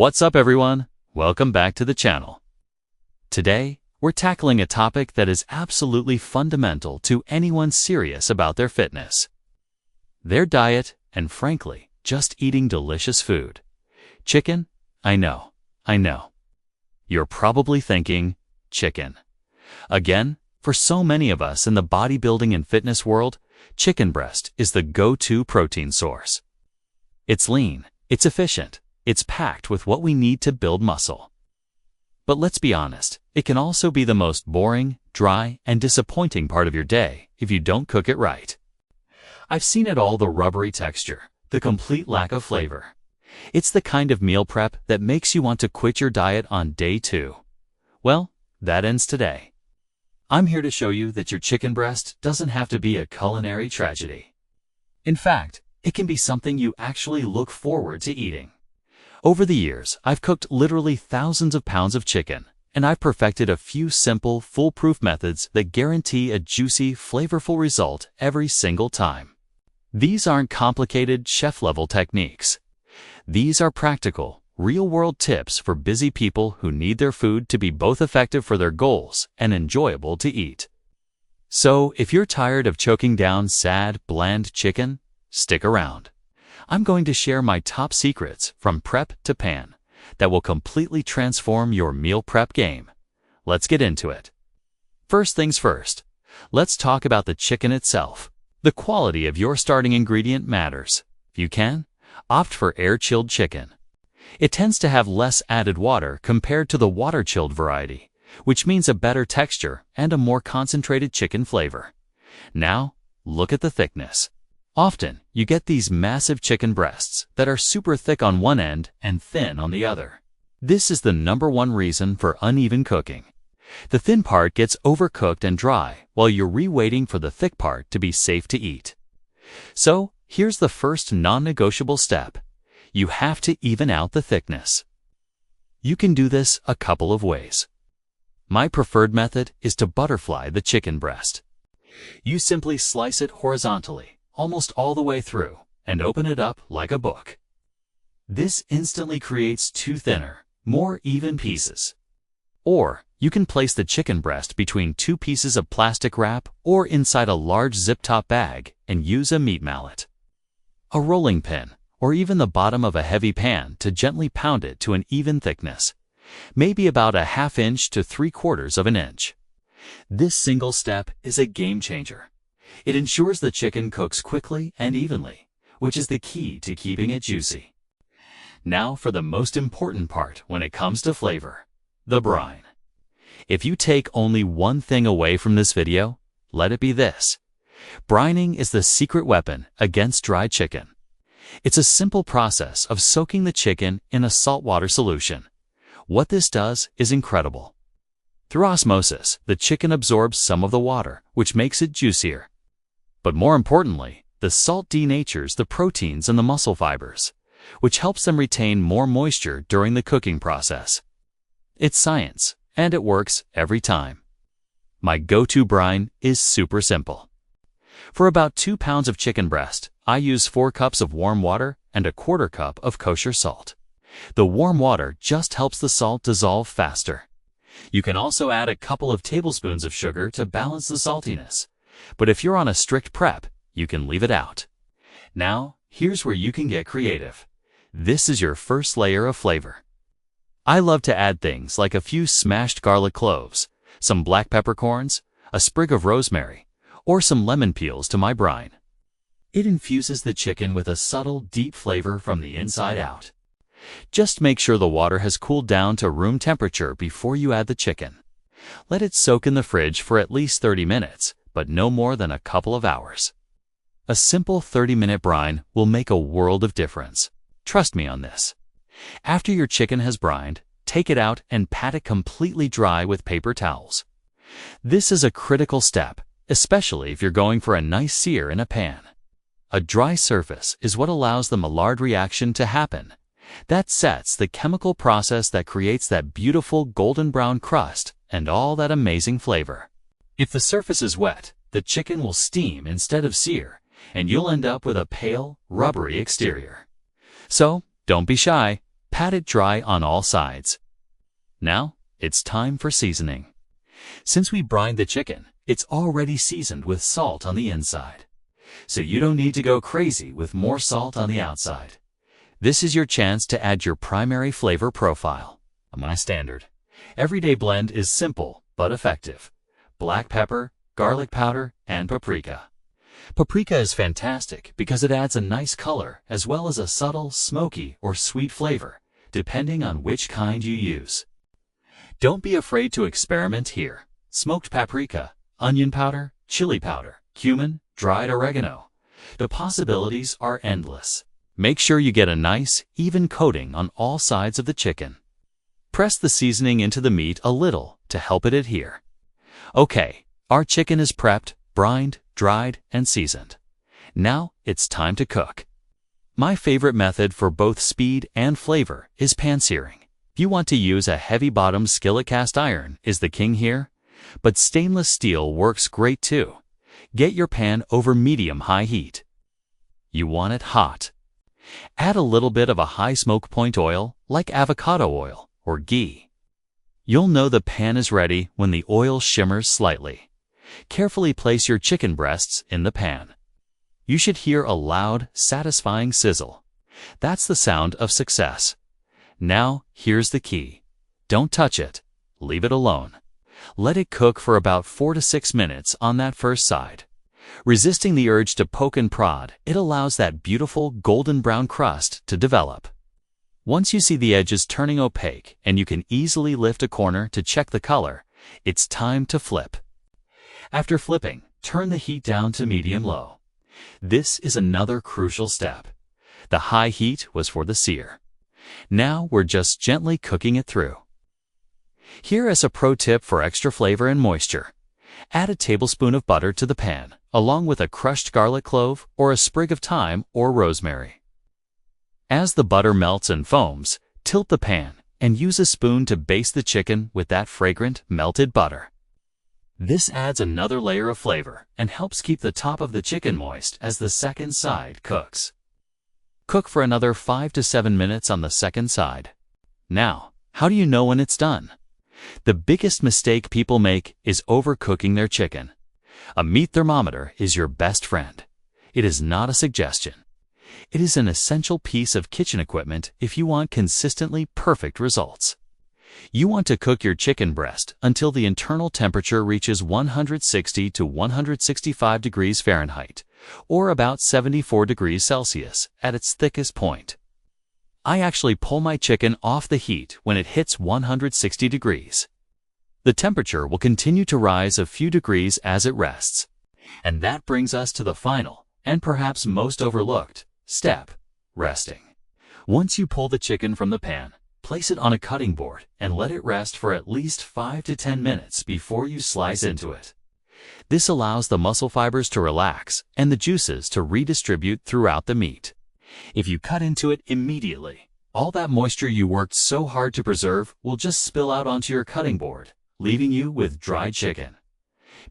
What's up, everyone? Welcome back to the channel. Today, we're tackling a topic that is absolutely fundamental to anyone serious about their fitness. Their diet and, frankly, just eating delicious food. Chicken? I know. You're probably thinking, chicken. Again, for so many of us in the bodybuilding and fitness world, chicken breast is the go-to protein source. It's lean, it's efficient, it's packed with what we need to build muscle. But let's be honest, it can also be the most boring, dry, and disappointing part of your day if you don't cook it right. I've seen it all: the rubbery texture, the complete lack of flavor. It's the kind of meal prep that makes you want to quit your diet on day 2. Well, that ends today. I'm here to show you that your chicken breast doesn't have to be a culinary tragedy. In fact, it can be something you actually look forward to eating. Over the years, I've cooked literally thousands of pounds of chicken, and I've perfected a few simple, foolproof methods that guarantee a juicy, flavorful result every single time. These aren't complicated chef-level techniques. These are practical, real-world tips for busy people who need their food to be both effective for their goals and enjoyable to eat. So, if you're tired of choking down sad, bland chicken, stick around. I'm going to share my top secrets from prep to pan that will completely transform your meal prep game. Let's get into it. First things first, let's talk about the chicken itself. The quality of your starting ingredient matters. If you can, opt for air-chilled chicken. It tends to have less added water compared to the water-chilled variety, which means a better texture and a more concentrated chicken flavor. Now, look at the thickness. Often, you get these massive chicken breasts that are super thick on one end and thin on the other. This is the #1 reason for uneven cooking. The thin part gets overcooked and dry while you're re-waiting for the thick part to be safe to eat. So, here's the first non-negotiable step. You have to even out the thickness. You can do this a couple of ways. My preferred method is to butterfly the chicken breast. You simply slice it horizontally, almost all the way through, and open it up like a book. This instantly creates 2 thinner, more even pieces. Or, you can place the chicken breast between 2 pieces of plastic wrap or inside a large zip-top bag and use a meat mallet, a rolling pin, or even the bottom of a heavy pan to gently pound it to an even thickness, maybe about a 1/2 inch to 3/4 of an inch. This single step is a game changer. It ensures the chicken cooks quickly and evenly, which is the key to keeping it juicy. Now for the most important part when it comes to flavor, the brine. If you take only one thing away from this video, let it be this. Brining is the secret weapon against dry chicken. It's a simple process of soaking the chicken in a saltwater solution. What this does is incredible. Through osmosis, the chicken absorbs some of the water, which makes it juicier. But more importantly, the salt denatures the proteins and the muscle fibers, which helps them retain more moisture during the cooking process. It's science, and it works every time. My go-to brine is super simple. For about 2 pounds of chicken breast, I use 4 cups of warm water and a 1/4 cup of kosher salt. The warm water just helps the salt dissolve faster. You can also add a couple of tablespoons of sugar to balance the saltiness. But if you're on a strict prep, you can leave it out. Now, here's where you can get creative. This is your first layer of flavor. I love to add things like a few smashed garlic cloves, some black peppercorns, a sprig of rosemary, or some lemon peels to my brine. It infuses the chicken with a subtle, deep flavor from the inside out. Just make sure the water has cooled down to room temperature before you add the chicken. Let it soak in the fridge for at least 30 minutes, but no more than a couple of hours. A simple 30-minute brine will make a world of difference. Trust me on this. After your chicken has brined, take it out and pat it completely dry with paper towels. This is a critical step, especially if you're going for a nice sear in a pan. A dry surface is what allows the Maillard reaction to happen. That sets the chemical process that creates that beautiful golden brown crust and all that amazing flavor. If the surface is wet, the chicken will steam instead of sear, and you'll end up with a pale, rubbery exterior. So, don't be shy. Pat pat it dry on all sides. Now, it's time for seasoning. Since we brined the chicken, it's already seasoned with salt on the inside. So you don't need to go crazy with more salt on the outside. This is your chance to add your primary flavor profile. My standard everyday blend is simple but effective. Black pepper, garlic powder, and paprika. Paprika is fantastic because it adds a nice color as well as a subtle, smoky, or sweet flavor, depending on which kind you use. Don't be afraid to experiment here. Smoked paprika, onion powder, chili powder, cumin, dried oregano. The possibilities are endless. Make sure you get a nice, even coating on all sides of the chicken. Press the seasoning into the meat a little to help it adhere. Okay, our chicken is prepped, brined, dried, and seasoned. Now it's time to cook. My favorite method for both speed and flavor is pan searing. If you want to use a heavy-bottomed skillet, cast iron is the king here, but stainless steel works great too. Get your pan over medium-high heat. You want it hot. Add a little bit of a high smoke point oil, like avocado oil or ghee. You'll know the pan is ready when the oil shimmers slightly. Carefully place your chicken breasts in the pan. You should hear a loud, satisfying sizzle. That's the sound of success. Now, here's the key. Don't touch it. Leave it alone. Let it cook for about 4 to 6 minutes on that first side. Resisting the urge to poke and prod, it allows that beautiful golden brown crust to develop. Once you see the edges turning opaque and you can easily lift a corner to check the color, it's time to flip. After flipping, turn the heat down to medium-low. This is another crucial step. The high heat was for the sear. Now we're just gently cooking it through. Here is a pro tip for extra flavor and moisture. Add a tablespoon of butter to the pan, along with a crushed garlic clove or a sprig of thyme or rosemary. As the butter melts and foams, tilt the pan and use a spoon to baste the chicken with that fragrant, melted butter. This adds another layer of flavor and helps keep the top of the chicken moist as the second side cooks. Cook for another 5 to 7 minutes on the second side. Now, how do you know when it's done? The biggest mistake people make is overcooking their chicken. A meat thermometer is your best friend. It is not a suggestion. It is an essential piece of kitchen equipment if you want consistently perfect results. You want to cook your chicken breast until the internal temperature reaches 160 to 165 degrees Fahrenheit, or about 74 degrees Celsius at its thickest point. I actually pull my chicken off the heat when it hits 160 degrees. The temperature will continue to rise a few degrees as it rests. And that brings us to the final, and perhaps most overlooked, step: resting. Once you pull the chicken from the pan, place it on a cutting board and let it rest for at least 5 to 10 minutes before you slice into it. This allows the muscle fibers to relax and the juices to redistribute throughout the meat. If you cut into it immediately, all that moisture you worked so hard to preserve will just spill out onto your cutting board, leaving you with dry chicken.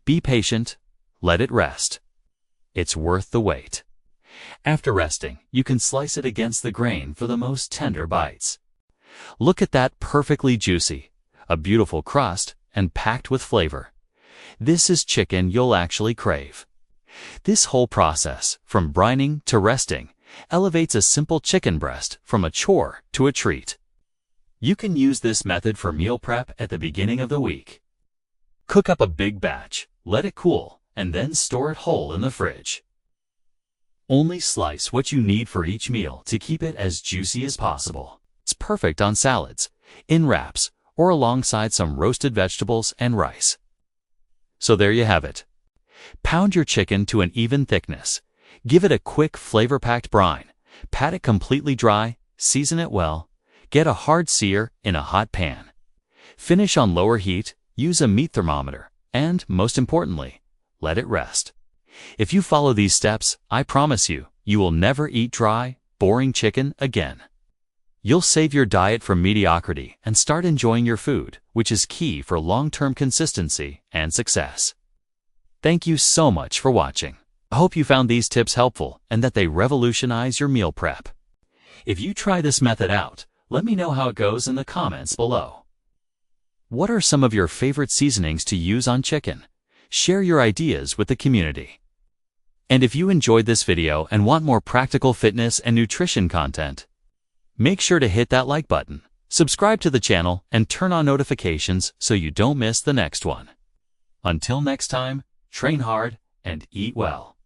Be patient, let it rest. It's worth the wait. After resting, you can slice it against the grain for the most tender bites. Look at that, perfectly juicy, a beautiful crust, and packed with flavor. This is chicken you'll actually crave. This whole process, from brining to resting, elevates a simple chicken breast from a chore to a treat. You can use this method for meal prep at the beginning of the week. Cook up a big batch, let it cool, and then store it whole in the fridge. Only slice what you need for each meal to keep it as juicy as possible. It's perfect on salads, in wraps, or alongside some roasted vegetables and rice. So there you have it. Pound your chicken to an even thickness. Give it a quick flavor-packed brine. Pat it completely dry, season it well. Get a hard sear in a hot pan. Finish on lower heat, use a meat thermometer, and, most importantly, let it rest. If you follow these steps, I promise you, you will never eat dry, boring chicken again. You'll save your diet from mediocrity and start enjoying your food, which is key for long-term consistency and success. Thank you so much for watching. I hope you found these tips helpful and that they revolutionize your meal prep. If you try this method out, Let me know how it goes in the comments below. What are some of your favorite seasonings to use on chicken? Share your ideas with the community. And if you enjoyed this video and want more practical fitness and nutrition content, make sure to hit that like button, subscribe to the channel, and turn on notifications so you don't miss the next one. Until next time, train hard and eat well.